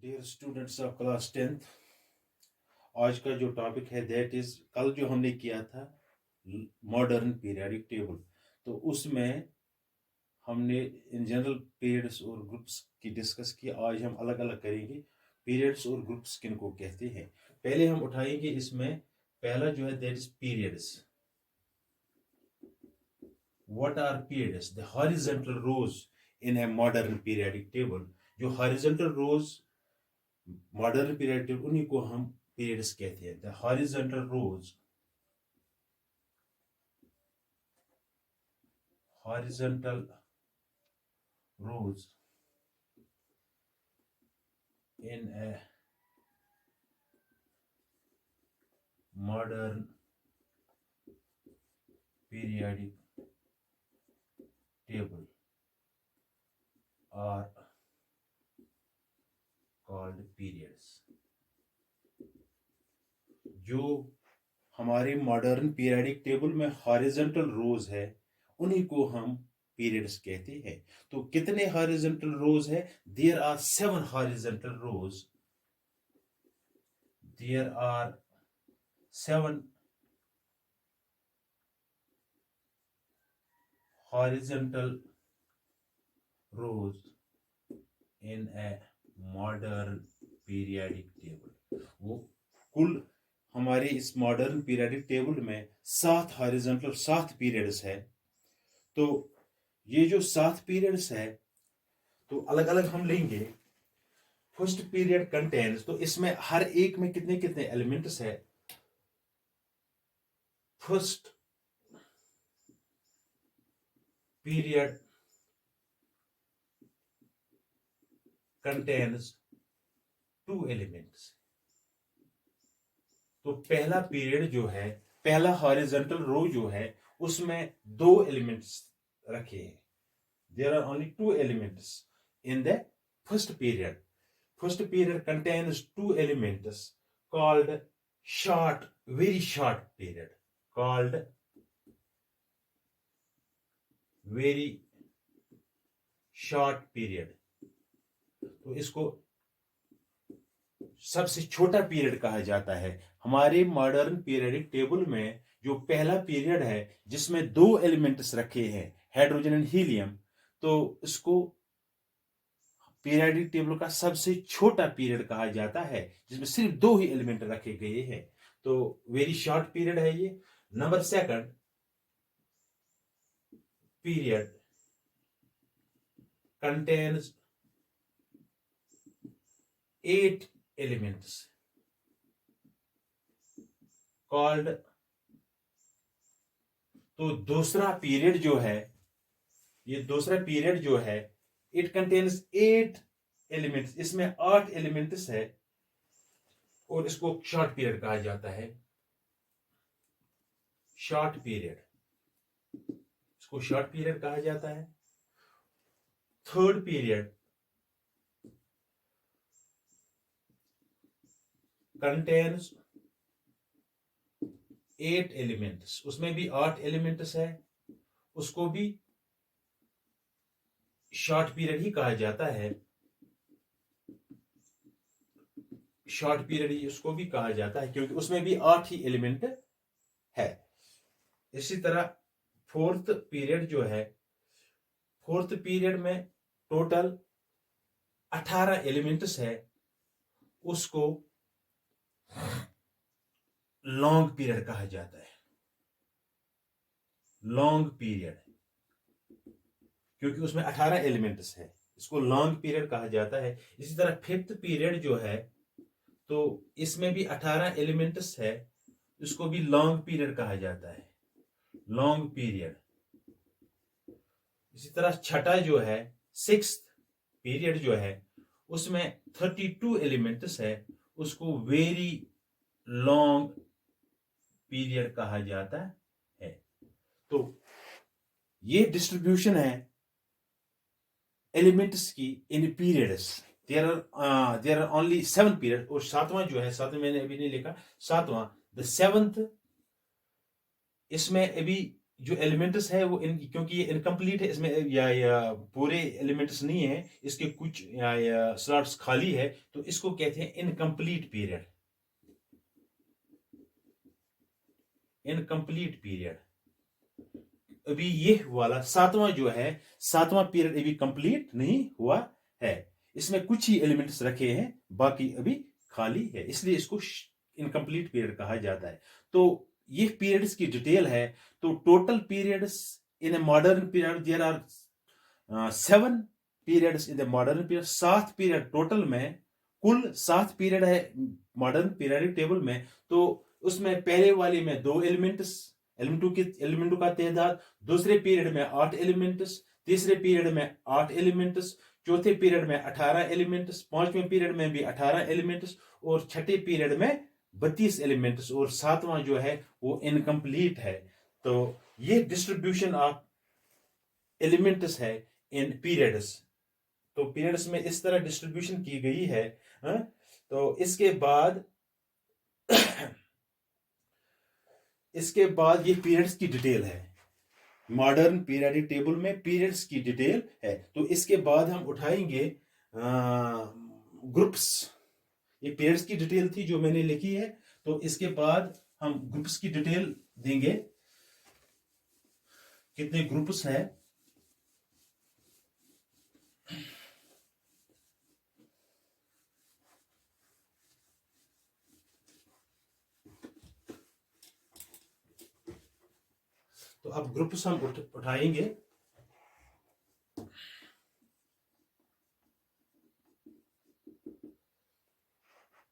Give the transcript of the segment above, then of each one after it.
Dear students of class 10th, आज का जो टॉपिक है दैट इज, कल जो हमने किया था मॉडर्न पीरियोडिक टेबल, तो उसमें हमने इन जनरल पीरियड्स और ग्रुप्स की डिस्कस की। आज हम अलग अलग करेंगे पीरियड्स और ग्रुप्स किन को कहते हैं। पहले हम उठाएंगे इसमें पहला जो है that is periods. What are periods? The horizontal rows in a modern periodic table. जो हॉरिजॉन्टल रोज मॉडर्न पीरियड, उन्हीं को हम पीरियड्स कहते हैं। The horizontal rows, horizontal rows in a modern periodic table are called periods. जो हमारे modern periodic table में horizontal rows है, उन्हीं को हम पीरियड्स कहते हैं। तो कितने हॉरिजॉन्टल रोज है? There are 7 horizontal rows. There are 7 horizontal rows in a modern periodic table. वो कुल हमारे इस मॉडर्न पीरियोडिक टेबल में 7 हॉरिजॉन्टल 7 पीरियड्स है। तो ये जो 7 पीरियड्स है, तो अलग अलग हम लेंगे। फर्स्ट पीरियड कंटेन्स, तो इसमें हर एक में कितने कितने एलिमेंट्स है? First period contains 2 elements. तो पहला पीरियड जो है, पहला हॉरिजॉन्टल रो जो है, उसमें 2 एलिमेंट्स रखे हैं। There are only 2 elements in the first period. First period contains 2 elements called short, very short period, called very short period। तो इसको सबसे छोटा पीरियड कहा जाता है। हमारे मॉडर्न पीरियडिक टेबल में जो पहला पीरियड है, जिसमें 2 एलिमेंट्स रखे हैं, हाइड्रोजन एंड हीलियम, तो इसको पीरियडिक टेबल का सबसे छोटा पीरियड कहा जाता है, जिसमें सिर्फ 2 ही एलिमेंट रखे गए हैं। तो वेरी शॉर्ट पीरियड है ये। Number second period contains 8 elements called. तो दूसरा पीरियड जो है, ये दूसरा पीरियड जो है, इट कंटेन्स 8 एलिमेंट्स। इसमें 8 एलिमेंट्स है और इसको शॉर्ट पीरियड कहा जाता है। शॉर्ट पीरियड, इसको शॉर्ट पीरियड कहा जाता है। थर्ड पीरियड कंटेन्स 8 एलिमेंट्स, उसमें भी 8 एलिमेंट्स है, उसको भी शॉर्ट पीरियड ही कहा जाता है। शॉर्ट पीरियड ही उसको भी कहा जाता है, क्योंकि उसमें भी 8 ही एलिमेंट है। इसी तरह फोर्थ पीरियड जो है, फोर्थ पीरियड में टोटल 18 एलिमेंट्स है, उसको लॉन्ग पीरियड कहा जाता है। लॉन्ग पीरियड, क्योंकि उसमें 18 एलिमेंट्स है, इसको लॉन्ग पीरियड कहा जाता है। इसी तरह फिफ्थ पीरियड जो है, तो इसमें भी 18 एलिमेंट्स है, इसको भी लॉन्ग पीरियड कहा जाता है। Long period. इसी तरह छठा जो है, सिक्स्थ पीरियड जो है, उसमें 32 एलिमेंट्स है, उसको वेरी लॉन्ग पीरियड कहा जाता है। तो ये डिस्ट्रीब्यूशन है एलिमेंट्स की in periods. There are only 7 period. और सातवां जो है, मैंने अभी नहीं लिखा, सातवां द सेवंथ, इसमें अभी जो एलिमेंट्स है वो क्योंकि ये इनकम्प्लीट है, इसमें या पूरे एलिमेंट्स नहीं है, इसके कुछ या स्लॉट्स खाली है, तो इसको कहते हैं इनकम्प्लीट पीरियड। Incomplete period. अभी ये वाला सातवां जो है, सातवां पीरियड अभी कंप्लीट नहीं हुआ है, इसमें कुछ ही एलिमेंट्स रखे हैं, बाकी अभी खाली है, इसलिए इसको इनकम्प्लीट पीरियड कहा जाता है। तो ये पीरियड्स की डिटेल है। तो total periods in a modern period there are 7 periods in the modern period. 7 period total में, कुल 7 पीरियड है मॉडर्न पीरियडिक टेबल में। तो उसमें पहले वाले में 2 एलिमेंटों का तादाद, दूसरे पीरियड में 8 एलिमेंट्स, तीसरे पीरियड में 8 एलिमेंट्स, चौथे पीरियड में 18 एलिमेंट्स, पांचवें पीरियड में भी 18 एलिमेंट्स, और छठे पीरियड में 32 एलिमेंट्स, और सातवां जो है वो इनकम्प्लीट है। तो ये डिस्ट्रीब्यूशन ऑफ एलिमेंट्स है इन पीरियड्स। तो पीरियड्स में इस तरह डिस्ट्रीब्यूशन की गई है। तो इसके बाद ये पीरियड्स की डिटेल है। मॉडर्न पीरियडिक टेबल में पीरियड्स की डिटेल है। तो इसके बाद हम उठाएंगे ग्रुप्स। ये पीरियड्स की डिटेल थी जो मैंने लिखी है। तो इसके बाद हम ग्रुप्स की डिटेल देंगे, कितने ग्रुप्स हैं। तो अब ग्रुप्स हम उठाएंगे।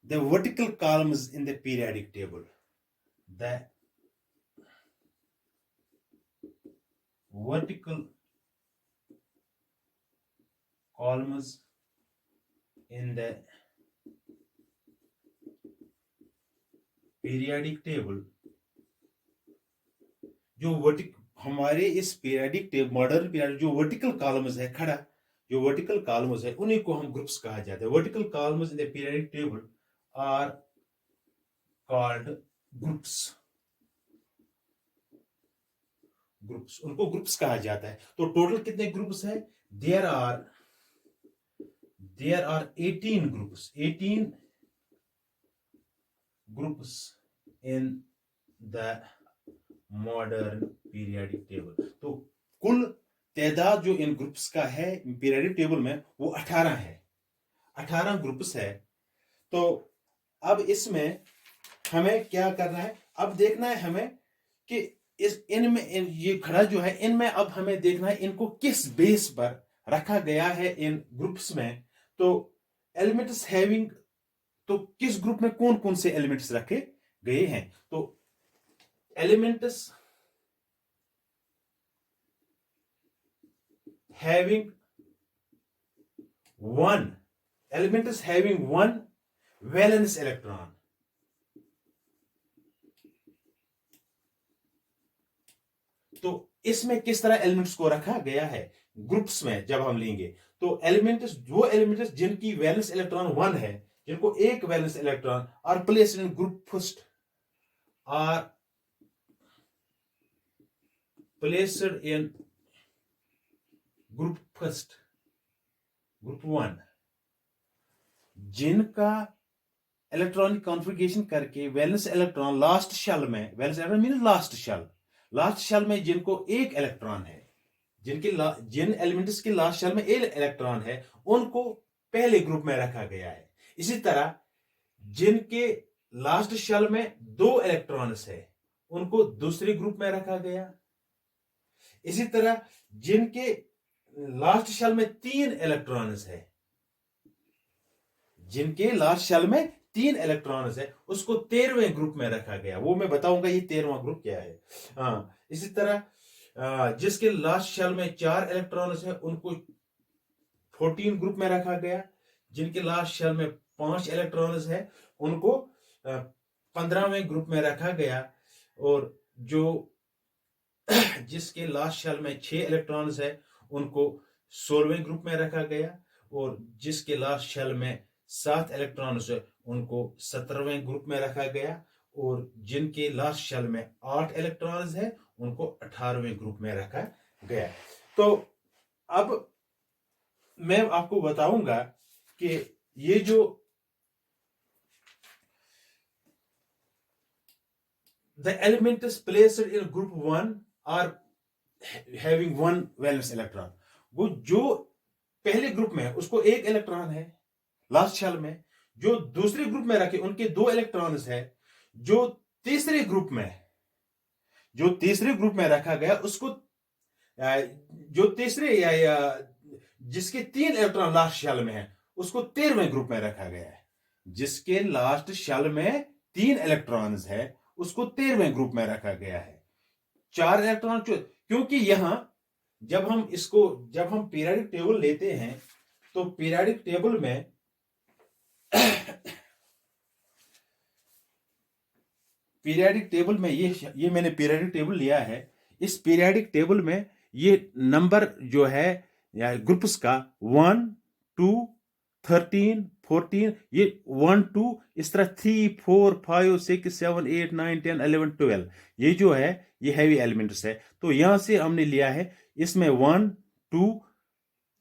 The vertical columns in the periodic table. The vertical columns in the periodic table, जो हमारे इस पीरियडिक टेबल, मॉडर्न पीरियड, जो वर्टिकल कॉलम्स है, खड़ा जो वर्टिकल कॉलम्स है, उन्हीं को हम ग्रुप्स कहा जाता है। Vertical columns in the periodic table are called groups. उनको ग्रुप्स कहा जाता है। तो टोटल कितने ग्रुप्स है? There are 18 groups. 18 groups in the modern periodic table. तो कुल तादाद जो इन ग्रुप्स का है पीरियडिक टेबल में वो 18 है। 18 ग्रुप्स है। तो अब इसमें हमें क्या करना है? अब देखना है हमें कि इनमें ये खड़ा जो है, इनमें अब हमें देखना है इनको किस बेस पर रखा गया है इन ग्रुप्स में। तो एलिमेंट्स हैविंग, तो किस ग्रुप में कौन कौन से एलिमेंट्स रखे गए हैं? तो elements having one valence electron। तो इसमें किस तरह एलिमेंट्स को रखा गया है ग्रुप्स में जब हम लेंगे? तो वो एलिमेंट्स जिनकी वैलेंस इलेक्ट्रॉन 1 है, जिनको एक valence electron, are placed in group first, are placed in group first, group 1, जिनका इलेक्ट्रॉनिक कॉन्फ़िगरेशन करके वैलेंस इलेक्ट्रॉन लास्ट शेल में, valence electron mean last shell में जिनको एक इलेक्ट्रॉन है, जिन एलिमेंट्स के लास्ट शेल में एक इलेक्ट्रॉन है, उनको पहले ग्रुप में रखा गया है। इसी तरह जिनके लास्ट शेल में 2 इलेक्ट्रॉन्स है, उनको दूसरे ग्रुप में रखा गया। इसी तरह जिनके लास्ट शेल में 3 इलेक्ट्रॉन्स है, जिनके लास्ट शेल में 3 इलेक्ट्रॉन्स है, उसको 13वें ग्रुप में रखा गया। वो मैं बताऊंगा ये 13वां ग्रुप क्या है। इसी तरह जिसके लास्ट शेल में 4 इलेक्ट्रॉन्स है, उनको 14 ग्रुप में रखा गया। जिनके लास्ट शेल में 5 इलेक्ट्रॉन्स है, उनको 15वें ग्रुप में रखा गया। और जो जिसके लास्ट शेल में 6 इलेक्ट्रॉन्स है, उनको 16वें ग्रुप में रखा गया। और जिसके लास्ट शेल में 7 इलेक्ट्रॉन्स है, उनको 17वें ग्रुप में रखा गया। और जिनके लास्ट शेल में 8 इलेक्ट्रॉन्स है, उनको 18वें ग्रुप में रखा गया। तो अब मैं आपको बताऊंगा कि ये जो the elements placed in group 1 are having one valence electron, वो जो पहले ग्रुप में है उसको एक इलेक्ट्रॉन है लास्ट शेल में, जो दूसरे ग्रुप में रखे उनके 2 इलेक्ट्रॉन्स है, जो तीसरे ग्रुप में रखा गया उसको जो तीसरे या जिसके 3 इलेक्ट्रॉन लास्ट शेल में है उसको 13वें ग्रुप में रखा गया है। जिसके लास्ट शेल में 3 इलेक्ट्रॉन्स है उसको 13वें ग्रुप में रखा गया है। 4 इलेक्ट्रॉन, क्योंकि यहां जब हम पीरियोडिक टेबल लेते हैं तो पीरियोडिक टेबल में ये मैंने पीरियोडिक टेबल लिया है। इस पीरियोडिक टेबल में ये नंबर जो है या ग्रुप्स का 1 2 13 14, ये 1 2 इस तरह 3 4 5 6 7 8 9 10 11 12 ये जो है ये हैवी एलिमेंट्स है। तो यहां से हमने लिया है इसमें 1 2,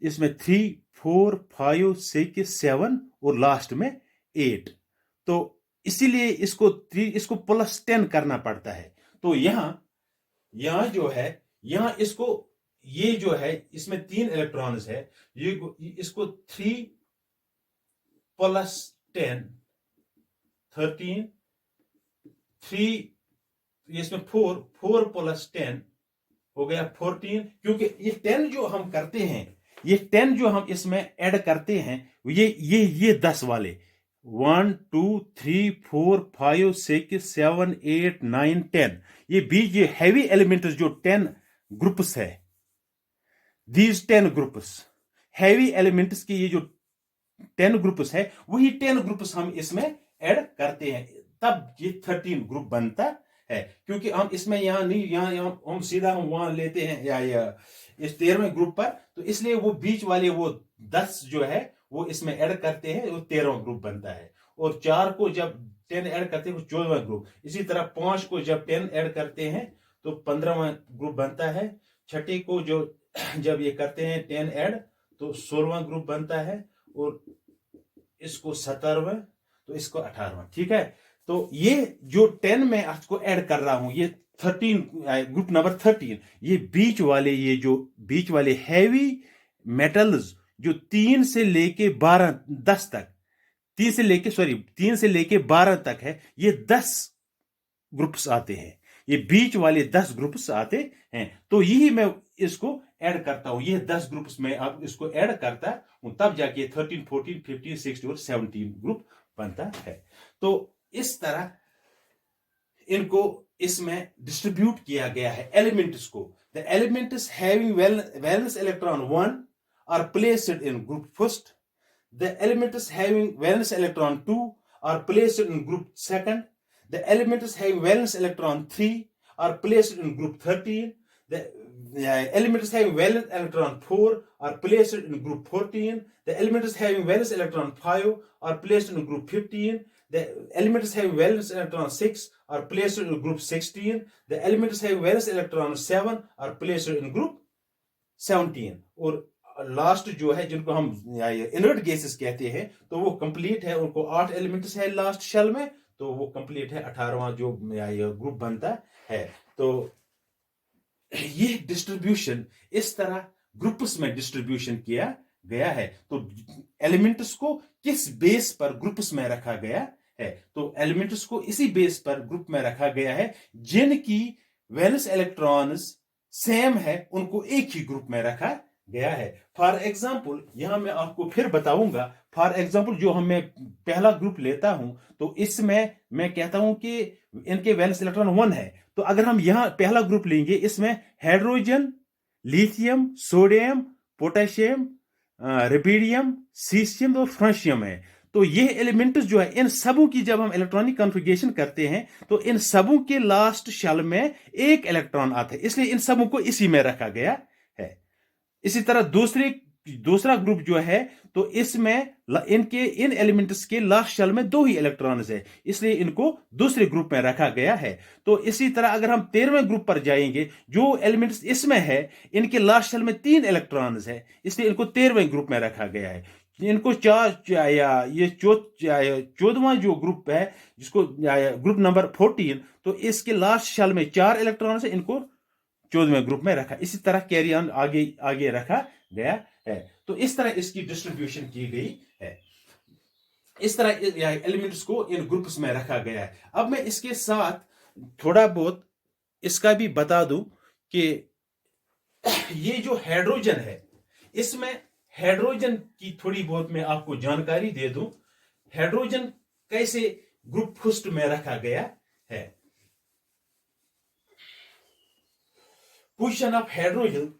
इसमें 3 4 5 6 7 और लास्ट में 8। तो इसीलिए इसको प्लस 10 करना पड़ता है। तो यहां जो है इसको ये जो है इसमें 3 इलेक्ट्रॉन्स है, ये इसको 3 + 10 13 3, इसमें 4 + 10 हो गया 14। क्योंकि ये 10 जो हम करते हैं, ये 10 जो हम इसमें ऐड करते हैं ये 10 वाले 1 2 3 4 5 6 7 8 9 10 ये बीच ये हैवी एलिमेंट्स जो 10 ग्रुप्स है, दीज 10 ग्रुप्स हैवी एलिमेंट्स के ये जो 10 ग्रुप्स है वही 10 ग्रुप्स हम इसमें ऐड करते हैं, तब ये 13 ग्रुप बनता है। क्योंकि हम इसमें यहां हम सीधा हम वहां लेते हैं या इस 13वें ग्रुप पर, तो इसलिए वो बीच वाले वो 10 जो है वो इसमें ऐड करते हैं, वो 13वां ग्रुप बनता है। और 4 को जब 10 ऐड करते हैं वो 14वां ग्रुप। इसी तरह 5 को जब 10 ऐड करते हैं तो 15वां ग्रुप बनता है। 6 को जब ये करते हैं 10 ऐड तो 16वां ग्रुप बनता है, और इसको 17वां, तो इसको 18वां। ठीक है, तो ये जो 10 में इसको ऐड कर रहा हूं, ये 13 ग्रुप नंबर 13, ये बीच वाले हैवी मेटल्स जो 3 से लेके 10 तक 3 से लेके 12 तक है, ये 10 ग्रुप्स आते हैं, ये बीच वाले 10 ग्रुप्स आते हैं। तो यही मैं इसको ऐड करता हूं, ये 10 ग्रुप्स में अब इसको ऐड करता हूं, तब जाके 13 14 15 16 और 17 ग्रुप बनता है। तो इस तरह इनको इसमें डिस्ट्रीब्यूट किया गया है एलिमेंट्स को। The elements having valence electron 1 are placed in group first. The elements having valence electron 2 are placed in group second. The elements having valence electron 3 are placed in group 13. The elements having valence electron 4 are placed in group 14. The elements having valence electron 5 are placed in group 15. The elements having valence electron 6 are placed in group 16. The elements having valence electron 7 are placed in group 17. और last जो है जिनको हम inert gases कहते हैं, तो वो complete है, उनको 8 एलिमेंट्स है लास्ट शेल में, तो वो कंप्लीट है 18वां जो ग्रुप बनता है। तो ये डिस्ट्रीब्यूशन इस तरह ग्रुप्स में डिस्ट्रीब्यूशन किया गया है। तो एलिमेंट्स को किस बेस पर ग्रुप्स में रखा गया है, तो एलिमेंट्स को इसी बेस पर ग्रुप में रखा गया है जिनकी वैलेंस इलेक्ट्रॉन्स सेम है, उनको एक ही ग्रुप में रखा गया है। फॉर एग्जाम्पल यहां मैं आपको फिर बताऊंगा, फॉर एग्जाम्पल जो मैं पहला ग्रुप लेता हूं तो इसमें मैं कहता हूं कि इनके वैलेंस इलेक्ट्रॉन 1 है। तो अगर हम यहां पहला ग्रुप लेंगे, इसमें hydrogen, lithium, sodium, potassium, rubidium, caesium और फ्रांशियम है। तो ये एलिमेंट्स जो है इन सबों की जब हम इलेक्ट्रॉनिक कॉन्फ़िगरेशन करते हैं तो इन सबों के लास्ट शेल में एक इलेक्ट्रॉन आता है, इसलिए इन सबों को इसी में रखा गया है। इसी तरह दूसरे दूसरा ग्रुप जो है, तो इसमें इन एलिमेंट्स के लास्ट शेल में 2 ही इलेक्ट्रॉन्स है, इसलिए इनको दूसरे ग्रुप में रखा गया है। तो इसी तरह अगर हम 13वें ग्रुप पर जाएंगे, जो एलिमेंट्स इसमें है इनके लास्ट शेल में 3 इलेक्ट्रॉन्स है, इसलिए इनको 13वें ग्रुप में रखा गया है। इनको ये 14वां जो ग्रुप है, जिसको ग्रुप नंबर 14, तो इसके लास्ट शेल में 4 इलेक्ट्रॉन्स है, इनको 14वें ग्रुप में रखा। इसी तरह कैरी ऑन आगे आगे रखा गया है। तो इस तरह इसकी डिस्ट्रीब्यूशन की गई है, इस तरह एलिमेंट्स को इन ग्रुप्स में रखा गया है। अब मैं इसके साथ थोड़ा बहुत इसका भी बता दूं कि ये जो हाइड्रोजन है, इसमें हाइड्रोजन की थोड़ी बहुत मैं आपको जानकारी दे दूं। हाइड्रोजन कैसे ग्रुप फर्स्ट में रखा गया है। Position of hydrogen,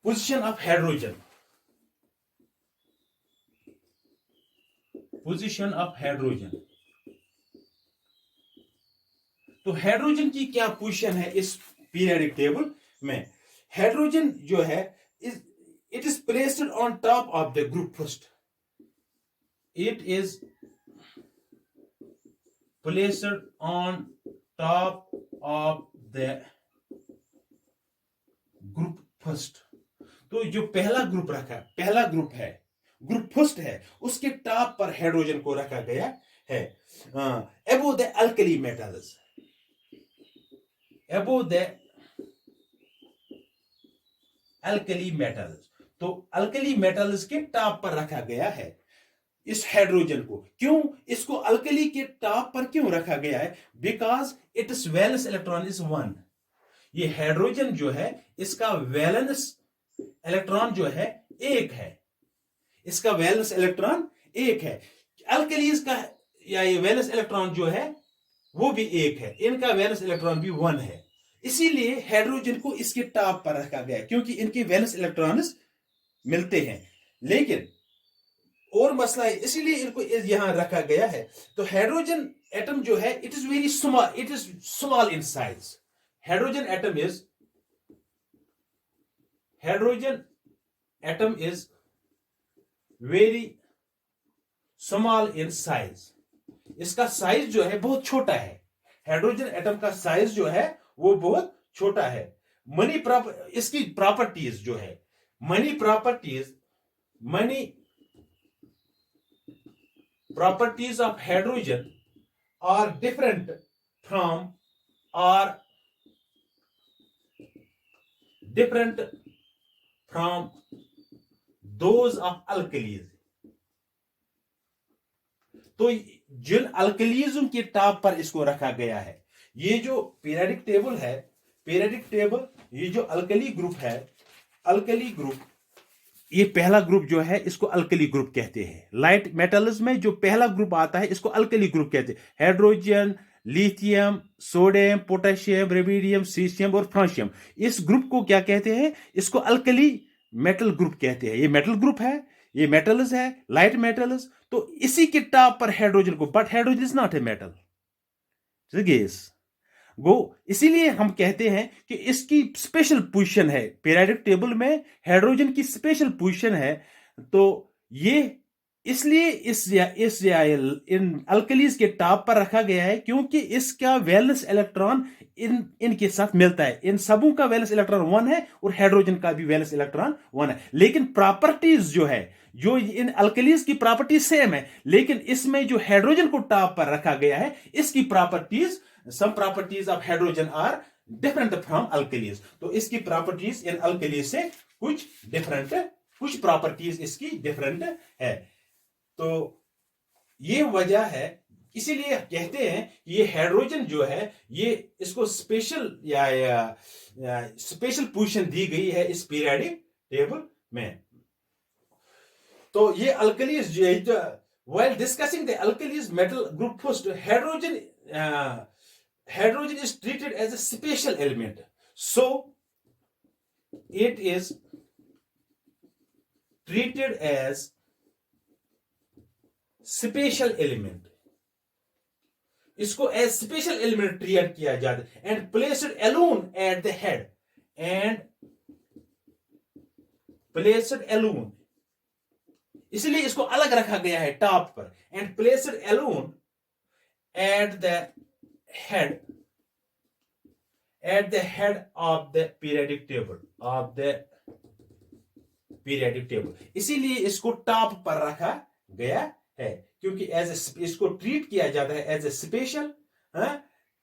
position of hydrogen, position of hydrogen। तो हाइड्रोजन की क्या पोजीशन है इस पीरियोडिक टेबल में। हाइड्रोजन जो है it is placed on top of the group first, it is placed on top of the group first. तो जो पहला ग्रुप रखा, पहला ग्रुप है, ग्रुप फर्स्ट है, उसके टॉप पर हाइड्रोजन को रखा गया है। Above the alkali metals, above the alkali metals, तो अल्कली मेटल्स के टॉप पर रखा गया है इस हाइड्रोजन को। क्यों इसको अल्कली के टॉप पर क्यों रखा गया है? Because it's valence electron is 1। ये हाइड्रोजन जो है, इसका वैलेंस इलेक्ट्रॉन जो है 1 है, इसका वैलेंस इलेक्ट्रॉन 1 है। अल्कलीज का या ये वैलेंस इलेक्ट्रॉन जो है वो भी 1 है, इनका वैलेंस इलेक्ट्रॉन भी 1 है। इसीलिए हाइड्रोजन को इसके टॉप पर रखा गया, क्योंकि इनके वैलेंस इलेक्ट्रॉन्स मिलते हैं। लेकिन और मसला है, इसीलिए इनको यहां रखा गया है। तो हाइड्रोजन एटम जो है, it is very small, it is small in size. Hydrogen atom is very small in size। इसका साइज जो है बहुत छोटा है। हाइड्रोजन एटम का साइज जो है वो बहुत छोटा है। इसकी प्रॉपर्टीज जो है, many properties of hydrogen are different from those of alkalis। तो जिन अल्कलीज के टॉप पर इसको रखा गया है, ये जो पीरियोडिक टेबल है, पीरियोडिक टेबल, ये जो अल्कली ग्रुप है, अल्कली ग्रुप, ये पहला ग्रुप जो है इसको अल्कली ग्रुप कहते हैं। लाइट मेटल्स में जो पहला ग्रुप आता है इसको अल्कली ग्रुप कहते हैं। Hydrogen, lithium, sodium, potassium, rubidium, caesium और फ्रांशियम, इस ग्रुप को क्या कहते हैं? इसको अल्कली मेटल ग्रुप कहते हैं। ये मेटल ग्रुप है, ये मेटल्स है, लाइट मेटल्स। तो इसी के टॉप पर हाइड्रोजन को, but hydrogen is not a metal, gas गो। इसीलिए हम कहते हैं कि इसकी स्पेशल पोजीशन है पीरियोडिक टेबल में, हाइड्रोजन की स्पेशल पोजीशन है। तो ये इसलिए इन अल्कलीज के टॉप पर रखा गया है, क्योंकि इसका वैलेंस इलेक्ट्रॉन इनके साथ मिलता है। इन सबों का वैलेंस इलेक्ट्रॉन 1 है और हाइड्रोजन का भी वैलेंस इलेक्ट्रॉन 1 है। लेकिन प्रॉपर्टीज जो है, जो इन अल्कलीज की प्रॉपर्टीज सेम है, लेकिन इसमें जो हाइड्रोजन को टॉप पर रखा गया है, इसकी properties, some properties of hydrogen are different from alkalis. तो इसकी प्रॉपर्टीज इन अल्कलीज से कुछ डिफरेंट, कुछ प्रॉपर्टीज इसकी डिफरेंट है। तो ये वजह है, इसीलिए कहते हैं ये हाइड्रोजन जो है, ये इसको स्पेशल स्पेशल पोजीशन दी गई है इस पीरियोडिक टेबल में। तो ये अल्कलीज जो है, while discussing the alkalis metal group first, hydrogen is treated as a special element, so it is treated as special element, इसको एज स्पेशल एलिमेंट ट्रीट किया जाता है, and placed alone at the head, and placed alone, इसलिए इसको अलग रखा गया है टॉप पर, and placed alone at the head, at the head of the periodic table, इसीलिए इसको टॉप पर रखा गया है, क्योंकि इसको ट्रीट किया जाता है एज ए स्पेशल,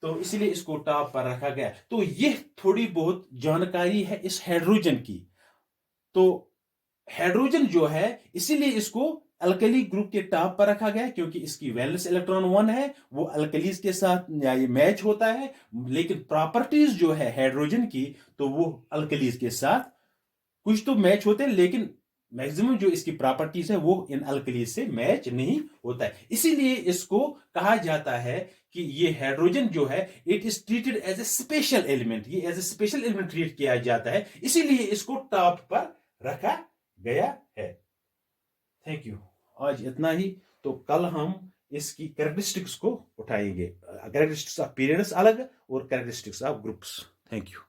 तो इसीलिए इसको टॉप पर रखा गया। तो यह थोड़ी बहुत जानकारी है इस हाइड्रोजन की। तो हाइड्रोजन जो है इसीलिए इसको अल्कली ग्रुप के टॉप पर रखा गया, क्योंकि इसकी वैलेंस इलेक्ट्रॉन 1 है, वो अल्कलीज के साथ ये मैच होता है, लेकिन प्रॉपर्टीज जो है हाइड्रोजन की तो वो अल्कलीज के साथ कुछ तो मैच होते हैं, लेकिन मैक्सिमम जो इसकी प्रॉपर्टीज है वो इन अल्कलीज से मैच नहीं होता है। इसीलिए इसको कहा जाता है कि ये हाइड्रोजन जो है it is treated as a special element, ये as a special element treat किया जाता है, इसीलिए इसको टॉप पर रखा गया है। थैंक यू, आज इतना ही। तो कल हम इसकी कैरेक्टरिस्टिक्स को उठाएंगे, कैरेक्टरिस्टिक्स ऑफ पीरियड्स अलग और characteristics of groups. Thank you.